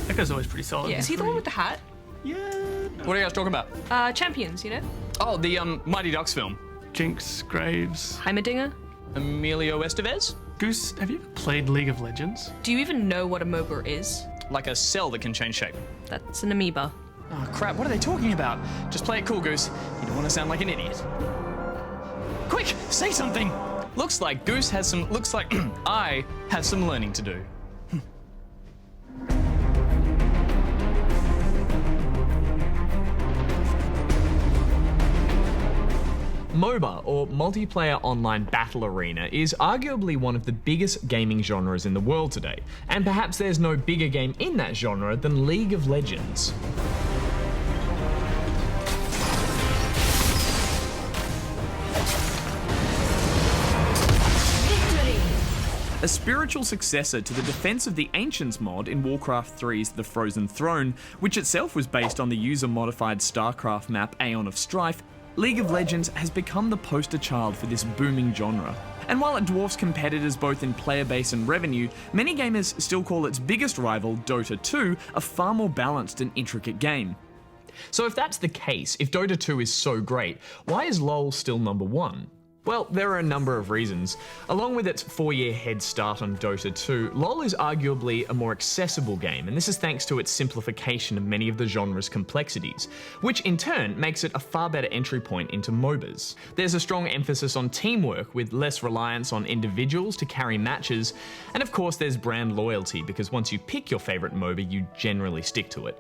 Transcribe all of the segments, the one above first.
That guy's always pretty solid. Yeah. Is he the one with the hat? Yeah. What are you guys talking about? Champions, you know? Oh, the Mighty Ducks film. Jinx, Graves. Heimerdinger? Emilio Estevez? Goose, have you ever played League of Legends? Do you even know what a MOBA is? Like a cell that can change shape. That's an amoeba. Oh crap, what are they talking about? Just play it cool, Goose. You don't want to sound like an idiot. Quick, say something! Looks like Goose has some, I have some learning to do. MOBA, or Multiplayer Online Battle Arena, is arguably one of the biggest gaming genres in the world today, and perhaps there's no bigger game in that genre than League of Legends. A spiritual successor to the Defense of the Ancients mod in Warcraft 3's The Frozen Throne, which itself was based on the user-modified StarCraft map Aeon of Strife, League of Legends has become the poster child for this booming genre. And while it dwarfs competitors both in player base and revenue, many gamers still call its biggest rival, Dota 2, a far more balanced and intricate game. So if that's the case, if Dota 2 is so great, why is LoL still number one? Well, there are a number of reasons. Along with its 4-year head start on Dota 2, LoL is arguably a more accessible game, and this is thanks to its simplification of many of the genre's complexities, which in turn makes it a far better entry point into MOBAs. There's a strong emphasis on teamwork, with less reliance on individuals to carry matches, and of course there's brand loyalty, because once you pick your favourite MOBA, you generally stick to it.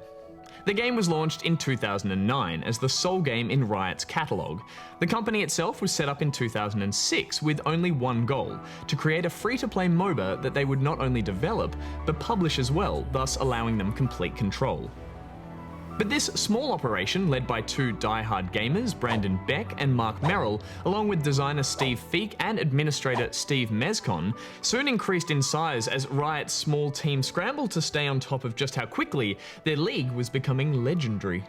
The game was launched in 2009 as the sole game in Riot's catalogue. The company itself was set up in 2006 with only one goal: to create a free-to-play MOBA that they would not only develop, but publish as well, thus allowing them complete control. But this small operation, led by two die-hard gamers, Brandon Beck and Mark Merrill, along with designer Steve Feek and administrator Steve Mezcon, soon increased in size as Riot's small team scrambled to stay on top of just how quickly their league was becoming legendary.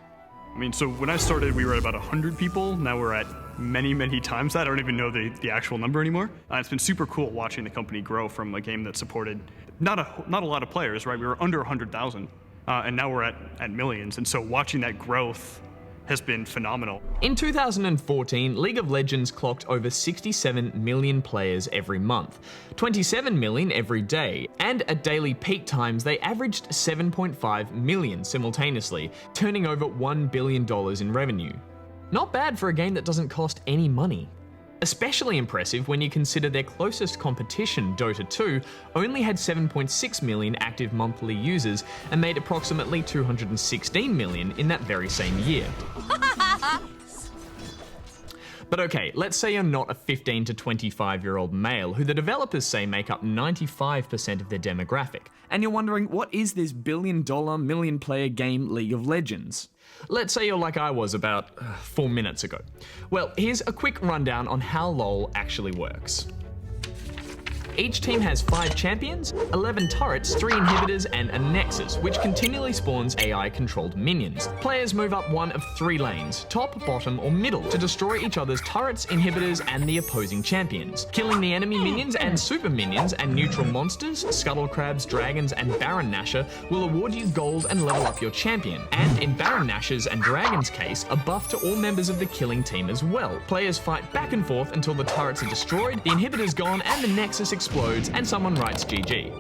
I mean, so when I started, we were at about 100 people. Now we're at many, many times that. I don't even know the actual number anymore. It's been super cool watching the company grow from a game that supported not a lot of players, right? We were under 100,000. And now we're at millions, and so watching that growth has been phenomenal. In 2014, League of Legends clocked over 67 million players every month, 27 million every day, and at daily peak times they averaged 7.5 million simultaneously, turning over $1 billion in revenue. Not bad for a game that doesn't cost any money. Especially impressive when you consider their closest competition, Dota 2, only had 7.6 million active monthly users and made approximately 216 million in that very same year. But okay, let's say you're not a 15 to 25-year-old male who the developers say make up 95% of their demographic, and you're wondering, what is this billion-dollar, million-player game League of Legends? Let's say you're like I was about 4 minutes ago. Well, here's a quick rundown on how LoL actually works. Each team has 5 champions, 11 turrets, 3 inhibitors, and a nexus, which continually spawns AI-controlled minions. Players move up one of 3 lanes, top, bottom, or middle, to destroy each other's turrets, inhibitors, and the opposing champions. Killing the enemy minions and super minions and neutral monsters, scuttle crabs, dragons, and Baron Nashor will award you gold and level up your champion. And in Baron Nashor's and Dragon's case, a buff to all members of the killing team as well. Players fight back and forth until the turrets are destroyed, the inhibitor's gone, and the nexus explodes, and someone writes GG.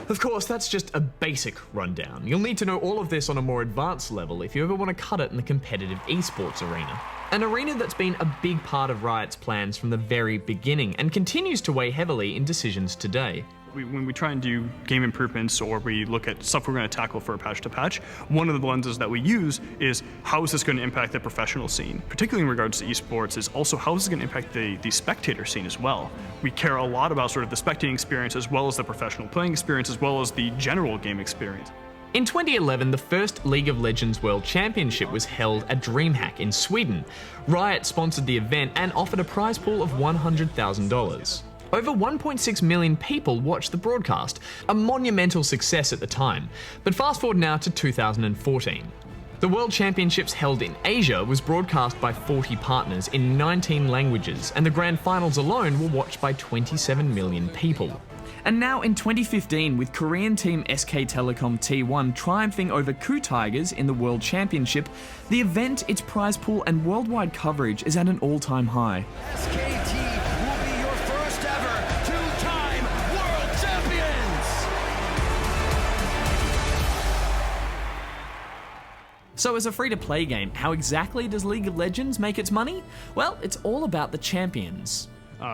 Of course, that's just a basic rundown. You'll need to know all of this on a more advanced level if you ever want to cut it in the competitive esports arena. An arena that's been a big part of Riot's plans from the very beginning and continues to weigh heavily in decisions today. When we try and do game improvements or we look at stuff we're going to tackle for a patch to patch, one of the lenses that we use is how is this going to impact the professional scene, particularly in regards to esports, is also how is it going to impact the spectator scene as well. We care a lot about sort of the spectating experience as well as the professional playing experience as well as the general game experience. In 2011, the first League of Legends World Championship was held at DreamHack in Sweden. Riot sponsored the event and offered a prize pool of $100,000. Over 1.6 million people watched the broadcast, a monumental success at the time. But fast forward now to 2014. The World Championships held in Asia was broadcast by 40 partners in 19 languages, and the grand finals alone were watched by 27 million people. And now in 2015, with Korean team SK Telecom T1 triumphing over Ku Tigers in the World Championship, the event, its prize pool and worldwide coverage is at an all-time high. SKT will be your first ever two-time world champions! So as a free-to-play game, how exactly does League of Legends make its money? Well, it's all about the champions.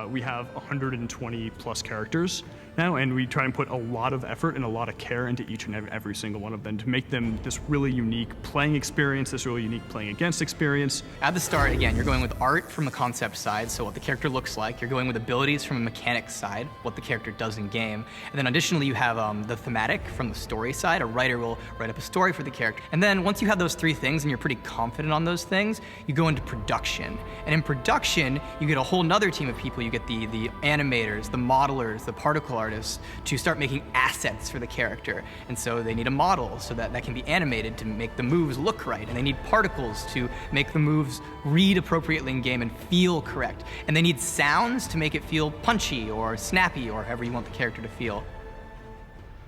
We have 120 plus characters now, and we try and put a lot of effort and a lot of care into each and every single one of them to make them this really unique playing experience, this really unique playing against experience. At the start, again, you're going with art from the concept side, so what the character looks like. You're going with abilities from a mechanics side, what the character does in game. And then additionally, you have the thematic from the story side. A writer will write up a story for the character. And then once you have those three things and you're pretty confident on those things, you go into production. And in production, you get a whole nother team of people. You get the animators, the modelers, the particle artists to start making assets for the character. And so they need a model so that can be animated to make the moves look right. And they need particles to make the moves read appropriately in game and feel correct. And they need sounds to make it feel punchy or snappy or however you want the character to feel.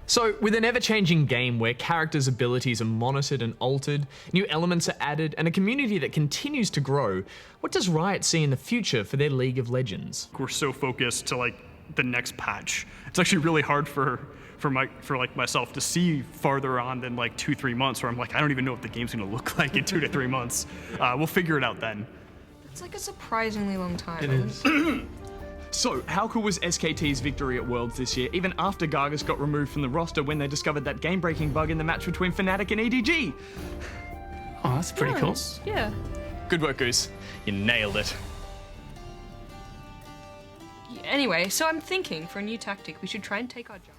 So, with an ever-changing game where characters' abilities are monitored and altered, new elements are added, and a community that continues to grow, what does Riot see in the future for their League of Legends? We're so focused to like the next patch. It's actually really hard for myself to see farther on than like 2-3 months, where I'm like, I don't even know what the game's gonna look like in 2 to 3 months. We'll figure it out then. It's like a surprisingly long time. It is. So, how cool was SKT's victory at Worlds this year, even after Gargus got removed from the roster when they discovered that game-breaking bug in the match between Fnatic and EDG? Oh, that's pretty cool. Yeah. Good work, Goose. You nailed it. Anyway, so I'm thinking for a new tactic, we should try and take our job.